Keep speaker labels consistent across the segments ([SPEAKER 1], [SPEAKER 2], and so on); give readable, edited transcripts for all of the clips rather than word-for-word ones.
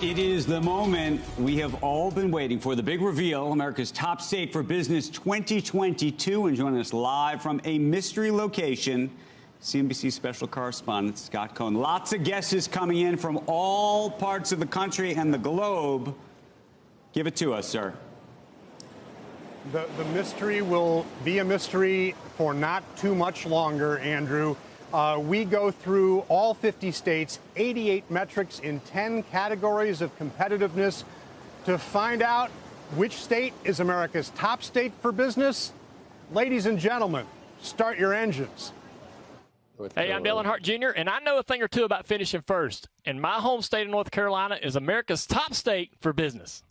[SPEAKER 1] It is the moment we have all been waiting for. The big reveal, America's top state for business 2022. And joining us live from a mystery location, CNBC special correspondent Scott Cohen. Lots of guesses coming in from all parts of the country and the globe. Give it to us, sir.
[SPEAKER 2] The mystery will be a mystery for not too much longer, Andrew. We go through all 50 states, 88 metrics in 10 categories of competitiveness to find out which state is America's top state for business. Ladies and gentlemen, start your engines.
[SPEAKER 3] Hey, I'm Dale Earnhardt Jr., and I know a thing or two about finishing first. And my home state of North Carolina is America's top state for business.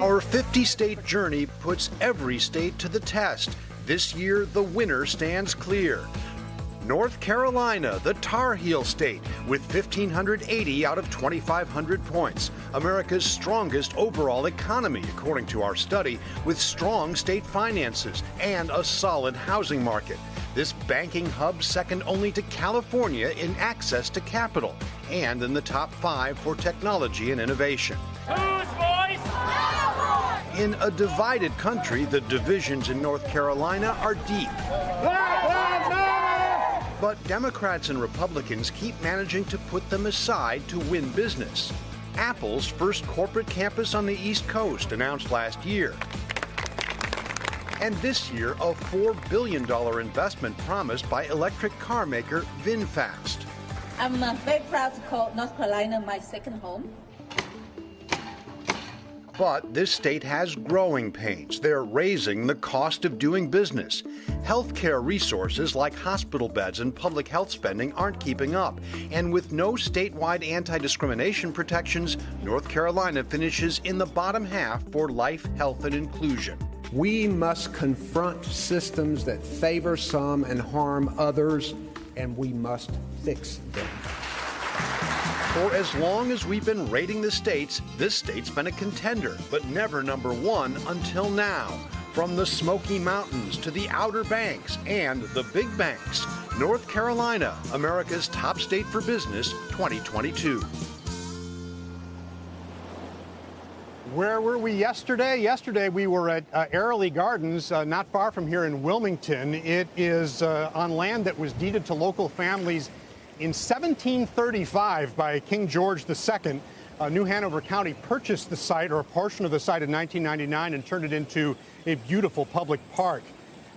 [SPEAKER 4] Our 50-state journey puts every state to the test. This year, the winner stands clear. North Carolina, the Tar Heel state, with 1,580 out of 2,500 points. America's strongest overall economy, according to our study, with strong state finances and a solid housing market. This banking hub second only to California in access to capital and in the top 5 for technology and innovation.
[SPEAKER 3] Whose voice?
[SPEAKER 4] In a divided country, the divisions in North Carolina are deep. But Democrats and Republicans keep managing to put them aside to win business. Apple's first corporate campus on the East Coast announced last year. And this year, a $4 billion investment promised by electric car maker VinFast.
[SPEAKER 5] I'm very proud to call North Carolina my second home.
[SPEAKER 4] But this state has growing pains. They're raising the cost of doing business. Healthcare resources like hospital beds and public health spending aren't keeping up. And with no statewide anti-discrimination protections, North Carolina finishes in the bottom half for life, health, and inclusion.
[SPEAKER 6] We must confront systems that favor some and harm others, and we must fix them.
[SPEAKER 4] For as long as we've been rating the states, this state's been a contender, but never number one until now. From the Smoky Mountains to the Outer Banks and the big banks, North Carolina, America's top state for business 2022.
[SPEAKER 2] Where were we yesterday? Yesterday we were at Airlie Gardens, not far from here in Wilmington. It is on land that was deeded to local families in 1735 by King George II. New Hanover County purchased the site, or a portion of the site, in 1999 and turned it into a beautiful public park.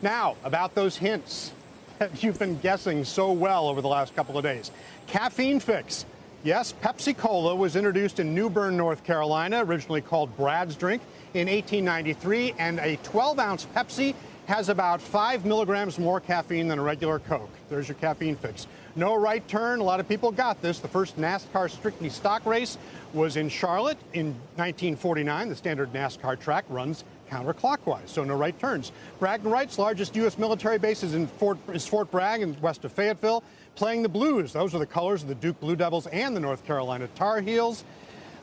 [SPEAKER 2] Now, about those hints that you've been guessing so well over the last couple of days. Caffeine fix. Yes, Pepsi Cola was introduced in New Bern, North Carolina, originally called Brad's Drink, in 1893, and a 12-ounce Pepsi has about 5 milligrams more caffeine than a regular Coke. There's your caffeine fix. No right turn. A lot of people got this. The first NASCAR Strictly Stock race was in Charlotte in 1949. The standard NASCAR track runs counterclockwise, so no right turns. Bragging rights, largest U.S. military base is Fort Bragg in west of Fayetteville. Playing the Blues. Those are the colors of the Duke Blue Devils and the North Carolina Tar Heels.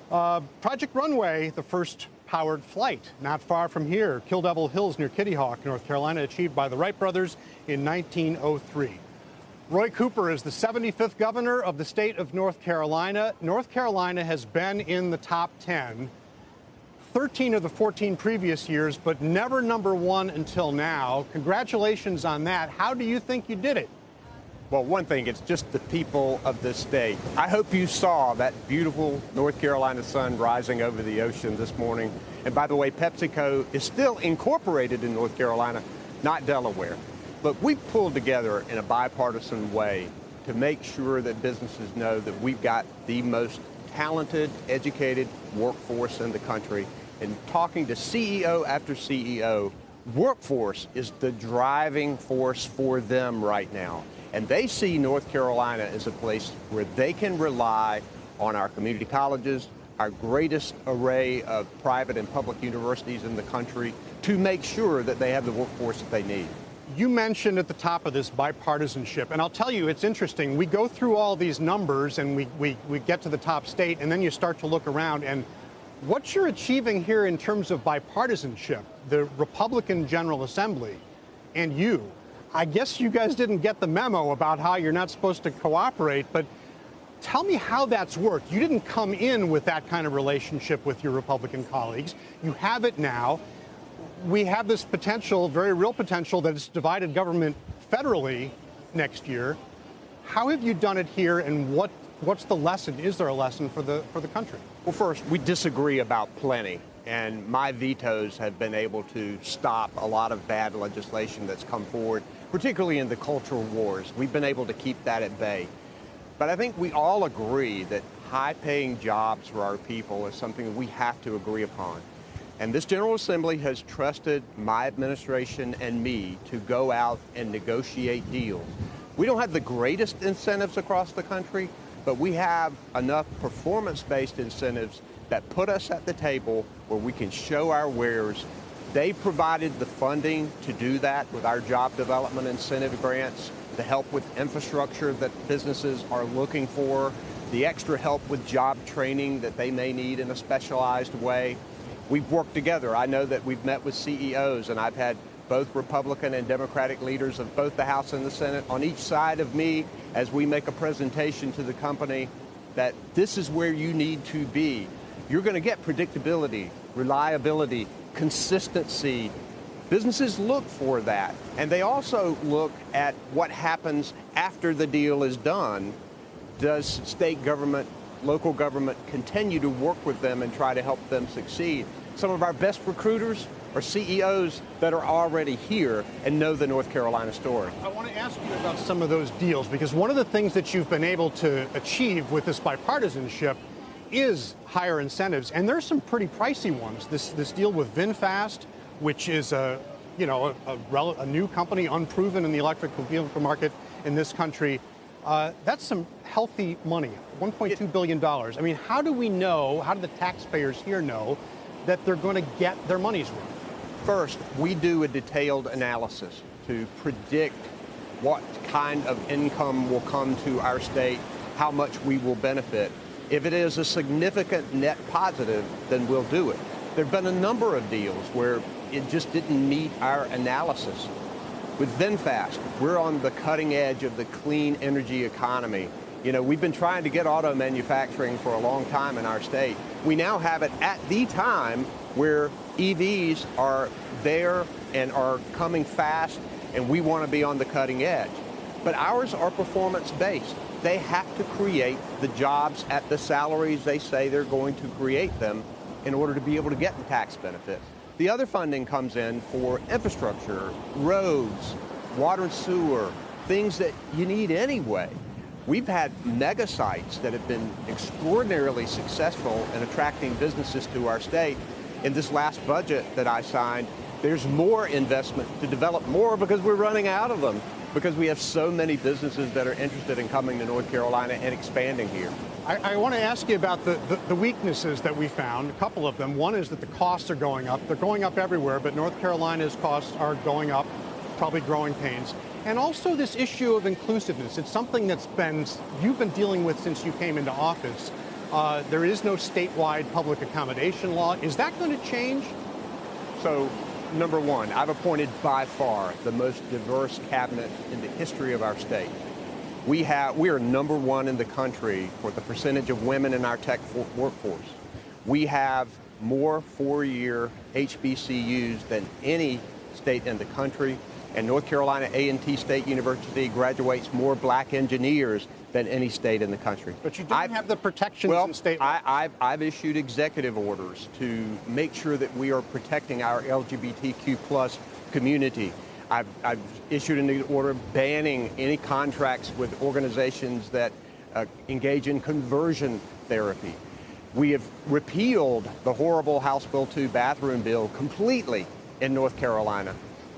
[SPEAKER 2] Project Runway, the first powered flight, not far from here. Kill Devil Hills near Kitty Hawk, North Carolina, achieved by the Wright brothers in 1903. Roy Cooper is the 75th governor of the state of North Carolina. North Carolina has been in the top 10 13 of the 14 previous years, but never number one until now. Congratulations on that. How do you think you did it?
[SPEAKER 7] Well, one thing, it's just the people of this state. I hope you saw that beautiful North Carolina sun rising over the ocean this morning. And by the way, PepsiCo is still incorporated in North Carolina, not Delaware. But we pulled together in a bipartisan way to make sure that businesses know that we've got the most talented, educated workforce in the country. And talking to CEO after CEO, workforce is the driving force for them right now. And they see North Carolina as a place where they can rely on our community colleges, our greatest array of private and public universities in the country, to make sure that they have the workforce that they need.
[SPEAKER 2] You mentioned at the top of this bipartisanship, and I'll tell you, it's interesting. We go through all these numbers and we get to the top state, and then you start to look around, and what you're achieving here in terms of bipartisanship, the Republican General Assembly and you, I guess you guys didn't get the memo about how you're not supposed to cooperate, but tell me how that's worked. You didn't come in with that kind of relationship with your Republican colleagues. You have it now. We have this potential, very real potential, that it's divided government federally next year. How have you done it here, and what's the lesson? Is there a lesson for the country?
[SPEAKER 7] Well, first, we disagree about plenty, and my vetoes have been able to stop a lot of bad legislation that's come forward, particularly in the cultural wars. We've been able to keep that at bay. But I think we all agree that high-paying jobs for our people is something that we have to agree upon. And this General Assembly has trusted my administration and me to go out and negotiate deals. We don't have the greatest incentives across the country, but we have enough performance-based incentives that put us at the table where we can show our wares. They provided the funding to do that with our job development incentive grants, the help with infrastructure that businesses are looking for, the extra help with job training that they may need in a specialized way. We've worked together. I know that we've met with CEOs, and I've had both Republican and Democratic leaders of both the House and the Senate on each side of me as we make a presentation to the company that this is where you need to be. You're going to get predictability, reliability, consistency. Businesses look for that, and they also look at what happens after the deal is done. Does state government, local government continue to work with them and try to help them succeed? Some of our best recruiters are CEOs that are already here and know the North Carolina story.
[SPEAKER 2] I want to ask you about some of those deals, because one of the things that you've been able to achieve with this bipartisanship is higher incentives, and there's some pretty pricey ones. This deal with VinFast, which is a new company, unproven in the electric vehicle market in this country. That's some healthy money, $1.2 billion. I mean, how do we know, how do the taxpayers here know that they're going to get their money's worth?
[SPEAKER 7] First, we do a detailed analysis to predict what kind of income will come to our state, how much we will benefit. If it is a significant net positive, then we'll do it. There have been a number of deals where it just didn't meet our analysis. With VinFast, we're on the cutting edge of the clean energy economy. You know, we've been trying to get auto manufacturing for a long time in our state. We now have it at the time where EVs are there and are coming fast, and we want to be on the cutting edge. But ours are performance-based. They have to create the jobs at the salaries they say they're going to create them in order to be able to get the tax benefit. The other funding comes in for infrastructure, roads, water and sewer, things that you need anyway. We've had mega sites that have been extraordinarily successful in attracting businesses to our state. In this last budget that I signed, there's more investment to develop more because we're running out of them, because we have so many businesses that are interested in coming to North Carolina and expanding here.
[SPEAKER 2] I want to ask you about the weaknesses that we found, a couple of them. One is that the costs are going up. They're going up everywhere, but North Carolina's costs are going up, probably growing pains. And also this issue of inclusiveness. It's something that's you've been dealing with since you came into office. There is no statewide public accommodation law. Is that going to change?
[SPEAKER 7] So, number one, I've appointed by far the most diverse cabinet in the history of our state. We are number one in the country for the percentage of women in our tech workforce. We have more four-year HBCUs than any state in the country, and North Carolina A&T State University graduates more black engineers than any state in the country.
[SPEAKER 2] But you don't have the protections in state law.
[SPEAKER 7] I've issued executive orders to make sure that we are protecting our LGBTQ plus community. I've issued an order banning any contracts with organizations that engage in conversion therapy. We have repealed the horrible House Bill 2 bathroom bill completely in North Carolina.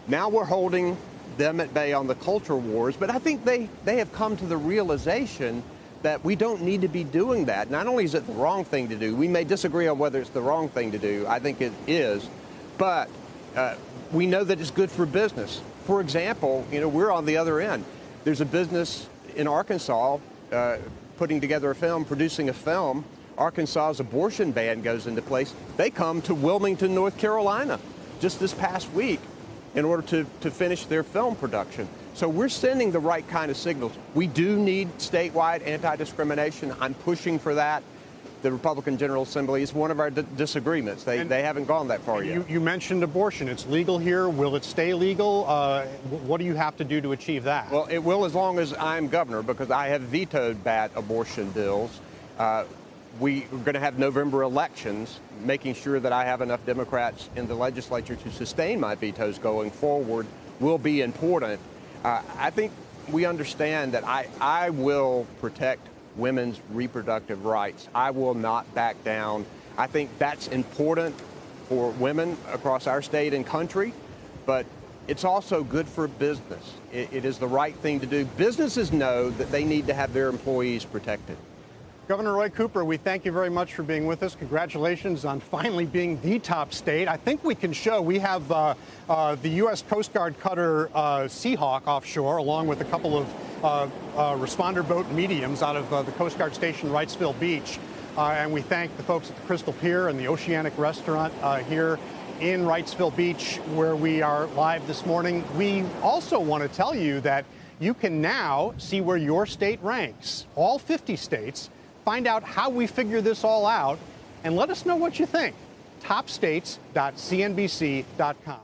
[SPEAKER 7] Now we're holding them at bay on the culture wars, but I think they have come to the realization that we don't need to be doing that. Not only is it the wrong thing to do, we may disagree on whether it's the wrong thing to do, I think it is, but we know that it's good for business. For example, you know, we're on the other end. There's a business in Arkansas putting together a film, producing a film. Arkansas's abortion ban goes into place. They come to Wilmington, North Carolina, just this past week in order to finish their film production. So we're sending the right kind of signals. We do need statewide anti-discrimination. I'm pushing for that. The Republican General Assembly is one of our disagreements. They haven't gone that far yet.
[SPEAKER 2] You mentioned abortion. It's legal here. Will it stay legal? What do you have to do to achieve that?
[SPEAKER 7] Well, it will as long as I'm governor, because I have vetoed bad abortion bills. We are going to have November elections. Making sure that I have enough Democrats in the legislature to sustain my vetoes going forward will be important. I think we understand that I will protect women's reproductive rights. I will not back down. I think that's important for women across our state and country, but it's also good for business. It is the right thing to do. Businesses know that they need to have their employees protected.
[SPEAKER 2] Governor Roy Cooper, we thank you very much for being with us. Congratulations on finally being the top state. I think we can show we have the U.S. Coast Guard cutter Seahawk offshore, along with a couple of responder boat mediums out of the Coast Guard station Wrightsville Beach. And we thank the folks at the Crystal Pier and the Oceanic Restaurant here in Wrightsville Beach, where we are live this morning. We also want to tell you that you can now see where your state ranks, all 50 states. Find out how we figure this all out and let us know what you think. Topstates.cnbc.com.